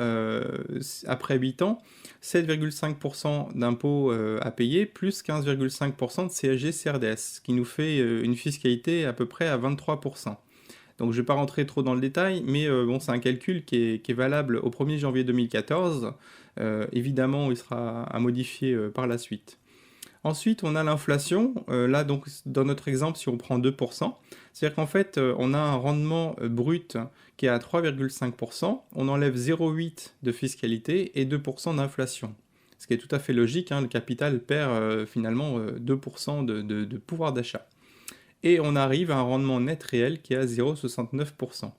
Speaker 1: après 8 ans, 7,5% d'impôts à payer, plus 15,5% de CSG-CRDS, ce qui nous fait une fiscalité à peu près à 23%. Donc je ne vais pas rentrer trop dans le détail, mais bon, c'est un calcul qui est valable au 1er janvier 2014. Évidemment, il sera à modifier par la suite. Ensuite, on a l'inflation. Là, donc, dans notre exemple, si on prend 2%, c'est-à-dire qu'en fait, on a un rendement brut qui est à 3,5%, on enlève 0,8 de fiscalité et 2% d'inflation. Ce qui est tout à fait logique, hein, le capital perd finalement 2% de pouvoir d'achat. Et on arrive à un rendement net réel qui est à 0,69%.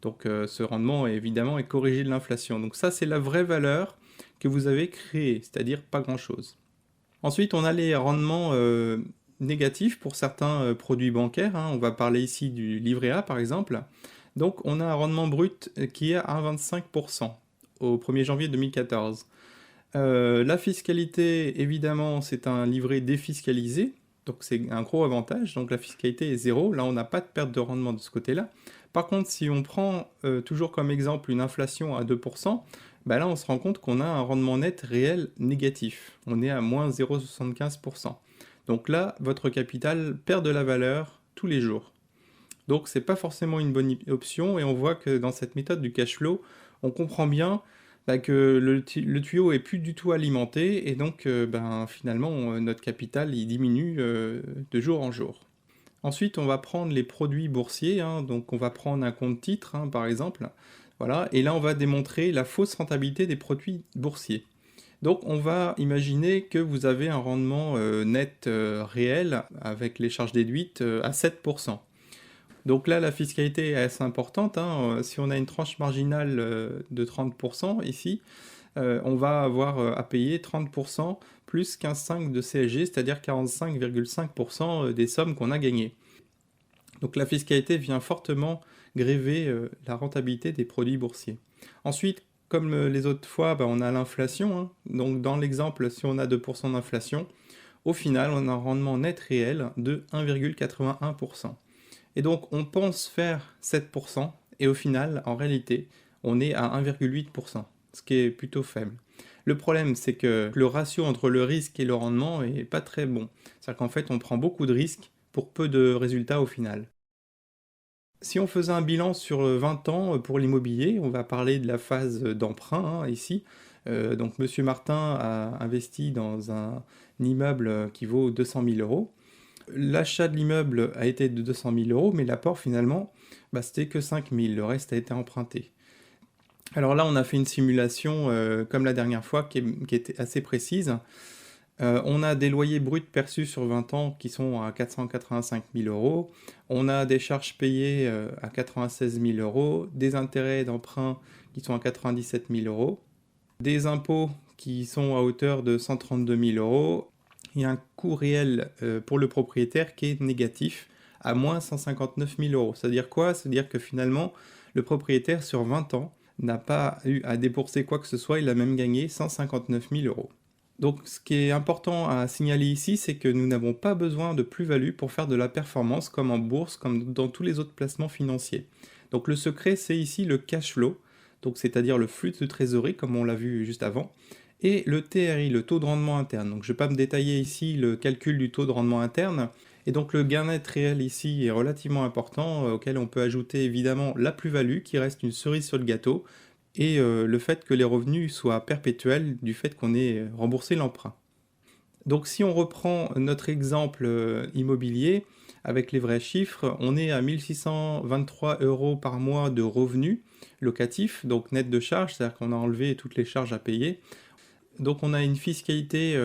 Speaker 1: Donc ce rendement, évidemment, est corrigé de l'inflation. Donc ça, c'est la vraie valeur que vous avez créée, c'est-à-dire pas grand-chose. Ensuite, on a les rendements négatifs pour certains produits bancaires, hein. On va parler ici du livret A, par exemple. Donc on a un rendement brut qui est à 1,25% au 1er janvier 2014. La fiscalité, évidemment, c'est un livret défiscalisé. Donc c'est un gros avantage, donc la fiscalité est zéro, là on n'a pas de perte de rendement de ce côté-là. Par contre, si on prend toujours comme exemple une inflation à 2%, là on se rend compte qu'on a un rendement net réel négatif, on est à moins 0,75%. Donc là, votre capital perd de la valeur tous les jours. Donc c'est pas forcément une bonne option, et on voit que dans cette méthode du cash flow, on comprend bien que le tuyau est plus du tout alimenté, et donc finalement notre capital il diminue de jour en jour. Ensuite, on va prendre les produits boursiers, hein, donc on va prendre un compte titre, hein, par exemple. Voilà, et là on va démontrer la fausse rentabilité des produits boursiers. Donc on va imaginer que vous avez un rendement net réel avec les charges déduites à 7%. Donc là la fiscalité est assez importante, hein. Si on a une tranche marginale de 30% ici, on va avoir à payer 30% plus 15,5 de CSG, c'est-à-dire 45,5% des sommes qu'on a gagnées. Donc la fiscalité vient fortement gréver la rentabilité des produits boursiers. Ensuite, comme les autres fois, on a l'inflation, hein. Donc dans l'exemple, si on a 2% d'inflation, au final, on a un rendement net réel de 1,81%. Et donc on pense faire 7%, et au final, en réalité, on est à 1,8%, ce qui est plutôt faible. Le problème, c'est que le ratio entre le risque et le rendement est pas très bon. C'est-à-dire qu'en fait, on prend beaucoup de risques pour peu de résultats au final. Si on faisait un bilan sur 20 ans pour l'immobilier, on va parler de la phase d'emprunt, hein, ici. Donc Monsieur Martin a investi dans un immeuble qui vaut 200 000 euros. L'achat de l'immeuble a été de 200 000 euros, mais l'apport finalement, c'était que 5 000, le reste a été emprunté. Alors là, on a fait une simulation, comme la dernière fois, qui était assez précise. On a des loyers bruts perçus sur 20 ans qui sont à 485 000 euros. On a des charges payées à 96 000 euros, des intérêts d'emprunt qui sont à 97 000 euros, des impôts qui sont à hauteur de 132 000 euros. Il y a un coût réel pour le propriétaire qui est négatif à moins 159 000 euros. C'est-à-dire quoi? C'est-à-dire que finalement, le propriétaire sur 20 ans n'a pas eu à débourser quoi que ce soit, il a même gagné 159 000 euros. Donc ce qui est important à signaler ici, c'est que nous n'avons pas besoin de plus-value pour faire de la performance comme en bourse, comme dans tous les autres placements financiers. Donc le secret, c'est ici le cash flow, donc c'est-à-dire le flux de trésorerie, comme on l'a vu juste avant, et le TRI, le taux de rendement interne. Donc je ne vais pas me détailler ici le calcul du taux de rendement interne, et donc le gain net réel ici est relativement important, auquel on peut ajouter évidemment la plus-value, qui reste une cerise sur le gâteau, et le fait que les revenus soient perpétuels du fait qu'on ait remboursé l'emprunt. Donc si on reprend notre exemple immobilier avec les vrais chiffres, on est à 1 623 euros par mois de revenus locatifs, donc net de charges, c'est-à-dire qu'on a enlevé toutes les charges à payer. Donc on a une fiscalité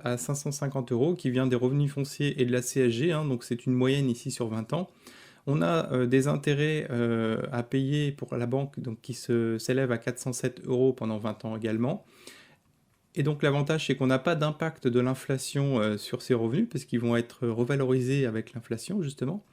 Speaker 1: à 550 euros qui vient des revenus fonciers et de la CSG, hein, donc c'est une moyenne ici sur 20 ans. On a des intérêts à payer pour la banque donc, qui s'élèvent à 407 euros pendant 20 ans également. Et donc l'avantage, c'est qu'on n'a pas d'impact de l'inflation sur ces revenus, parce qu'ils vont être revalorisés avec l'inflation, justement.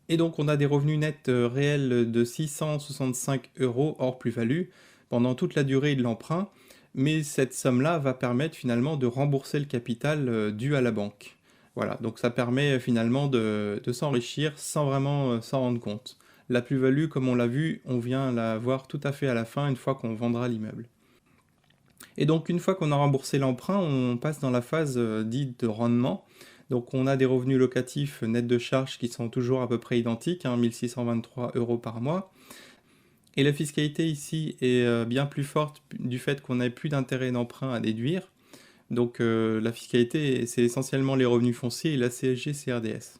Speaker 1: Et donc on a des revenus nets réels de 665 euros hors plus-value pendant toute la durée de l'emprunt, mais cette somme-là va permettre finalement de rembourser le capital dû à la banque. Voilà, donc ça permet finalement de s'enrichir sans vraiment s'en rendre compte. La plus-value, comme on l'a vu, on vient la voir tout à fait à la fin, une fois qu'on vendra l'immeuble. Et donc une fois qu'on a remboursé l'emprunt, on passe dans la phase dite de rendement. Donc on a des revenus locatifs nets de charges qui sont toujours à peu près identiques, hein, 1 623 euros par mois. Et la fiscalité ici est bien plus forte du fait qu'on n'a plus d'intérêt d'emprunt à déduire. Donc la fiscalité, c'est essentiellement les revenus fonciers et la CSG CRDS.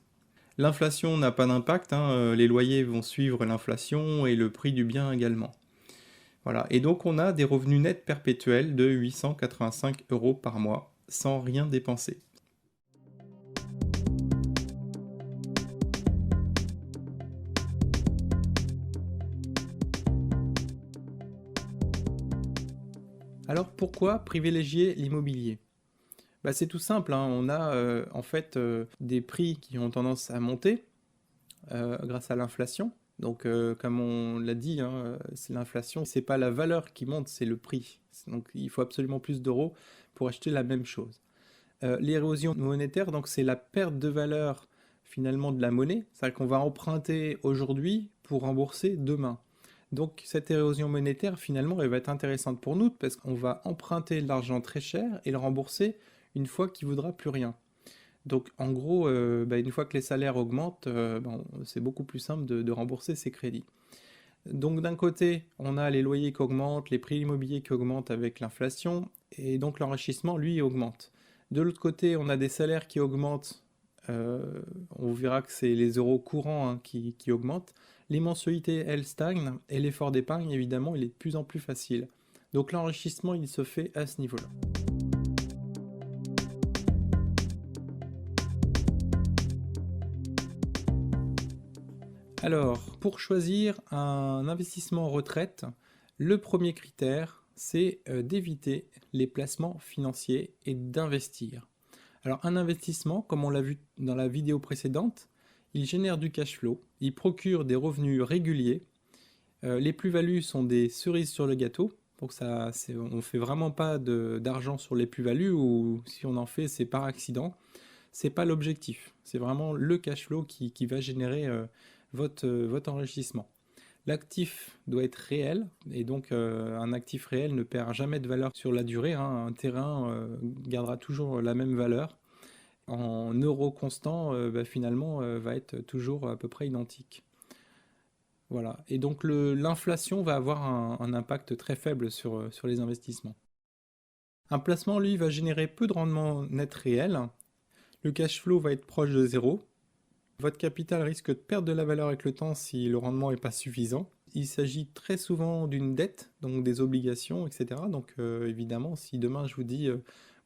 Speaker 1: L'inflation n'a pas d'impact, hein, les loyers vont suivre l'inflation et le prix du bien également. Voilà, et donc on a des revenus nets perpétuels de 885 euros par mois, sans rien dépenser. Alors pourquoi privilégier l'immobilier? C'est tout simple, hein, on a en fait des prix qui ont tendance à monter grâce à l'inflation. Donc comme on l'a dit, hein, c'est l'inflation, c'est pas la valeur qui monte, c'est le prix. Donc il faut absolument plus d'euros pour acheter la même chose. L'érosion monétaire, donc c'est la perte de valeur finalement de la monnaie, c'est-à-dire qu'on va emprunter aujourd'hui pour rembourser demain. Donc cette érosion monétaire finalement elle va être intéressante pour nous parce qu'on va emprunter de l'argent très cher et le rembourser une fois qu'il ne vaudra plus rien. Donc en gros, une fois que les salaires augmentent, c'est beaucoup plus simple de rembourser ces crédits. Donc d'un côté, on a les loyers qui augmentent, les prix immobiliers qui augmentent avec l'inflation, et donc l'enrichissement, lui, augmente. De l'autre côté, on a des salaires qui augmentent On verra que c'est les euros courants hein, qui augmentent. Les mensualités, elles, stagnent, et l'effort d'épargne, évidemment, il est de plus en plus facile. Donc l'enrichissement, il se fait à ce niveau-là. Alors, pour choisir un investissement en retraite, le premier critère, c'est d'éviter les placements financiers et d'investir. Alors, un investissement, comme on l'a vu dans la vidéo précédente, il génère du cash flow, il procure des revenus réguliers. Les plus-values sont des cerises sur le gâteau, donc on ne fait vraiment pas d'argent sur les plus-values, ou si on en fait, c'est par accident. C'est pas l'objectif, c'est vraiment le cash flow qui va générer votre enrichissement. L'actif doit être réel, et donc un actif réel ne perd jamais de valeur sur la durée, hein. Un terrain gardera toujours la même valeur. En euros constants, finalement, va être toujours à peu près identique. Voilà, et donc l'inflation va avoir un impact très faible sur les investissements. Un placement, lui, va générer peu de rendement net réel. Le cash flow va être proche de zéro. Votre capital risque de perdre de la valeur avec le temps si le rendement n'est pas suffisant. Il s'agit très souvent d'une dette, donc des obligations, etc. Donc évidemment, si demain je vous dis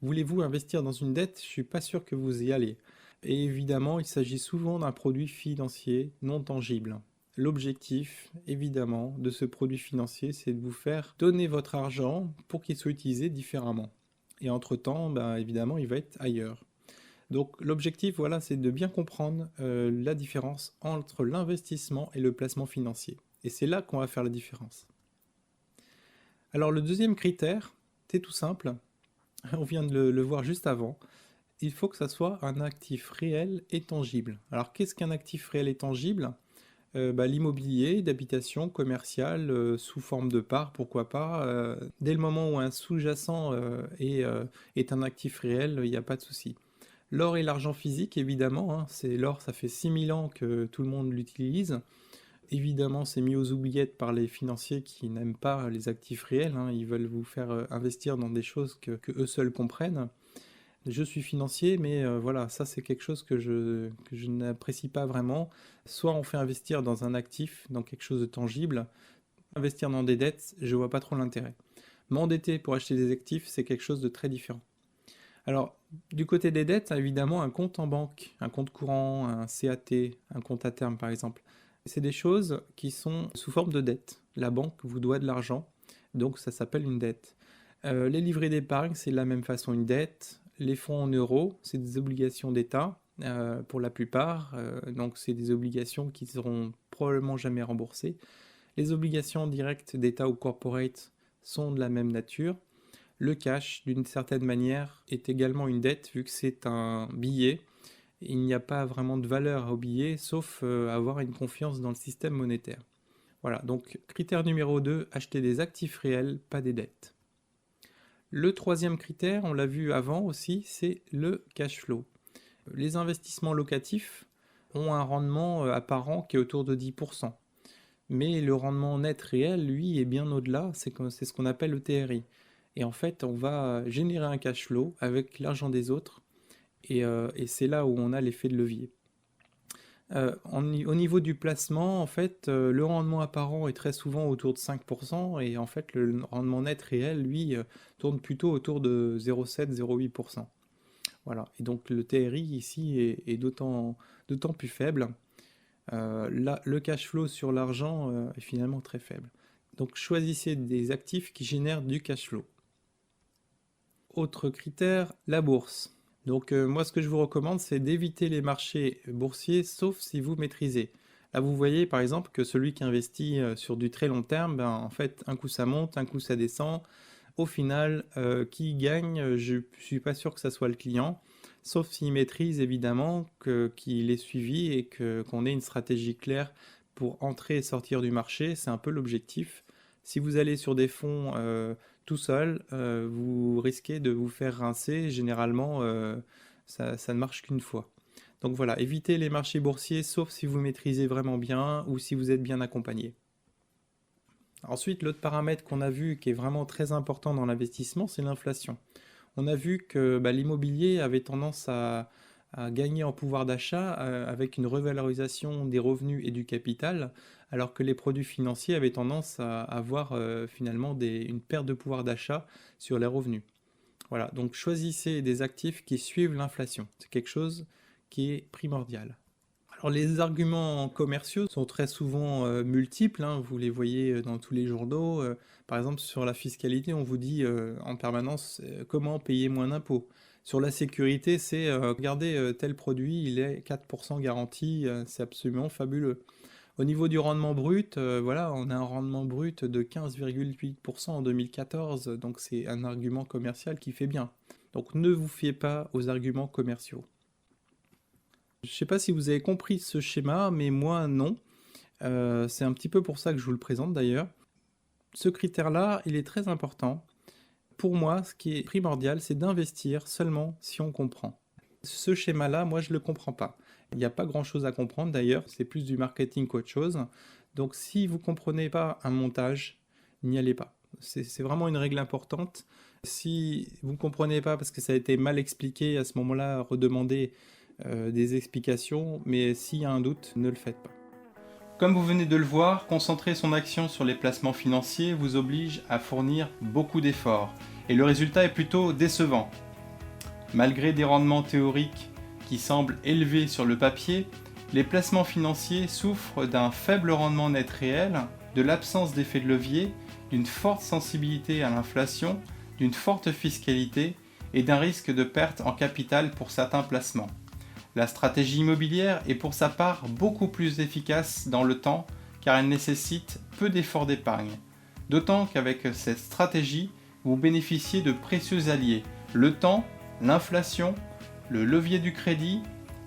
Speaker 1: voulez-vous investir dans une dette, je ne suis pas sûr que vous y allez. Et évidemment, il s'agit souvent d'un produit financier non tangible. L'objectif, évidemment, de ce produit financier, c'est de vous faire donner votre argent pour qu'il soit utilisé différemment. Et entre-temps, évidemment, il va être ailleurs. Donc l'objectif, voilà, c'est de bien comprendre la différence entre l'investissement et le placement financier. Et c'est là qu'on va faire la différence. Alors le deuxième critère, c'est tout simple, on vient de le voir juste avant, il faut que ça soit un actif réel et tangible. Alors qu'est-ce qu'un actif réel et tangible? L'immobilier d'habitation commerciale sous forme de part, pourquoi pas. Dès le moment où un sous-jacent est un actif réel, il n'y a pas de souci. L'or et l'argent physique, évidemment, hein, l'or, ça fait 6000 ans que tout le monde l'utilise. Évidemment, c'est mis aux oubliettes par les financiers qui n'aiment pas les actifs réels, hein, ils veulent vous faire investir dans des choses que eux seuls comprennent. Je suis financier, mais voilà, ça c'est quelque chose que je n'apprécie pas vraiment. Soit on fait investir dans un actif, dans quelque chose de tangible. Investir dans des dettes, je vois pas trop l'intérêt. M'endetter pour acheter des actifs, c'est quelque chose de très différent. Alors, du côté des dettes, évidemment, un compte en banque, un compte courant, un CAT, un compte à terme par exemple, c'est des choses qui sont sous forme de dette. La banque vous doit de l'argent, donc ça s'appelle une dette. Les livrets d'épargne, c'est de la même façon une dette. Les fonds en euros, c'est des obligations d'État pour la plupart, donc c'est des obligations qui seront probablement jamais remboursées. Les obligations directes d'État ou corporate sont de la même nature. Le cash, d'une certaine manière, est également une dette vu que c'est un billet. Il n'y a pas vraiment de valeur au billet, sauf avoir une confiance dans le système monétaire. Voilà, donc critère numéro 2, acheter des actifs réels, pas des dettes. Le troisième critère, on l'a vu avant aussi, c'est le cash flow. Les investissements locatifs ont un rendement apparent qui est autour de 10%. Mais le rendement net réel, lui, est bien au-delà, c'est ce qu'on appelle le TRI. Et en fait, on va générer un cash flow avec l'argent des autres, et c'est là où on a l'effet de levier. Au niveau du placement, en fait, le rendement apparent est très souvent autour de 5%, et en fait, le rendement net réel, lui, tourne plutôt autour de 0,7-0,8%. Voilà, et donc le TRI ici est d'autant plus faible. Là, le cash flow sur l'argent est finalement très faible. Donc choisissez des actifs qui génèrent du cash flow. Autre critère, la bourse. Donc moi ce que je vous recommande c'est d'éviter les marchés boursiers sauf si vous maîtrisez. Là vous voyez par exemple que celui qui investit sur du très long terme, en fait un coup ça monte, un coup ça descend. Au final, qui gagne, je ne suis pas sûr que ça soit le client, sauf s'il maîtrise évidemment qu'il est suivi et qu'on ait une stratégie claire pour entrer et sortir du marché, c'est un peu l'objectif. Si vous allez sur des fonds tout seul, vous risquez de vous faire rincer, généralement ça ne marche qu'une fois. Donc voilà, évitez les marchés boursiers sauf si vous maîtrisez vraiment bien ou si vous êtes bien accompagné. Ensuite, l'autre paramètre qu'on a vu qui est vraiment très important dans l'investissement, c'est l'inflation. On a vu que l'immobilier avait tendance à à gagner en pouvoir d'achat avec une revalorisation des revenus et du capital, alors que les produits financiers avaient tendance à avoir finalement une perte de pouvoir d'achat sur les revenus. Voilà, donc choisissez des actifs qui suivent l'inflation. C'est quelque chose qui est primordial. Alors les arguments commerciaux sont très souvent multiples, hein, vous les voyez dans tous les journaux. Par exemple, sur la fiscalité, on vous dit en permanence comment payer moins d'impôts. Sur la sécurité, c'est regardez tel produit, il est 4% garanti, c'est absolument fabuleux. Au niveau du rendement brut, voilà, on a un rendement brut de 15,8% en 2014, donc c'est un argument commercial qui fait bien. Donc ne vous fiez pas aux arguments commerciaux. Je ne sais pas si vous avez compris ce schéma, mais moi non. C'est un petit peu pour ça que je vous le présente d'ailleurs. Ce critère-là, il est très important. Pour moi, ce qui est primordial, c'est d'investir seulement si on comprend. Ce schéma-là, moi, je ne le comprends pas. Il n'y a pas grand-chose à comprendre d'ailleurs, c'est plus du marketing qu'autre chose. Donc si vous ne comprenez pas un montage, n'y allez pas. C'est vraiment une règle importante. Si vous ne comprenez pas parce que ça a été mal expliqué, à ce moment-là, redemandez des explications, mais s'il y a un doute, ne le faites pas. Comme vous venez de le voir, concentrer son action sur les placements financiers vous oblige à fournir beaucoup d'efforts, et le résultat est plutôt décevant. Malgré des rendements théoriques qui semblent élevés sur le papier, les placements financiers souffrent d'un faible rendement net réel, de l'absence d'effet de levier, d'une forte sensibilité à l'inflation, d'une forte fiscalité et d'un risque de perte en capital pour certains placements. La stratégie immobilière est pour sa part beaucoup plus efficace dans le temps car elle nécessite peu d'efforts d'épargne. D'autant qu'avec cette stratégie, vous bénéficiez de précieux alliés, le temps, l'inflation, le levier du crédit,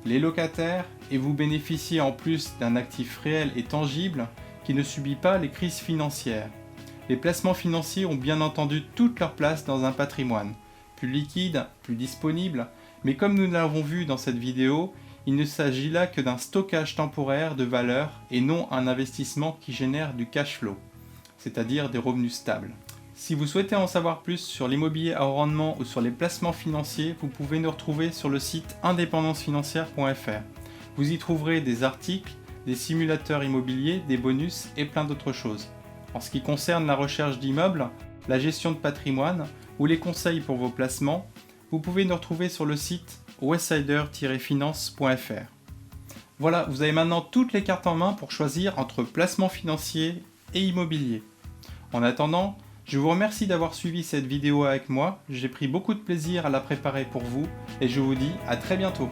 Speaker 1: les locataires et vous bénéficiez en plus d'un actif réel et tangible qui ne subit pas les crises financières. Les placements financiers ont bien entendu toute leur place dans un patrimoine, plus liquide, plus disponible, mais comme nous l'avons vu dans cette vidéo, il ne s'agit là que d'un stockage temporaire de valeur et non un investissement qui génère du cash flow, c'est-à-dire des revenus stables. Si vous souhaitez en savoir plus sur l'immobilier à haut rendement ou sur les placements financiers, vous pouvez nous retrouver sur le site indépendancefinancière.fr. Vous y trouverez des articles, des simulateurs immobiliers, des bonus et plein d'autres choses. En ce qui concerne la recherche d'immeubles, la gestion de patrimoine ou les conseils pour vos placements, vous pouvez nous retrouver sur le site westsider-finance.fr. Voilà, vous avez maintenant toutes les cartes en main pour choisir entre placement financier et immobilier. En attendant, je vous remercie d'avoir suivi cette vidéo avec moi, j'ai pris beaucoup de plaisir à la préparer pour vous et je vous dis à très bientôt.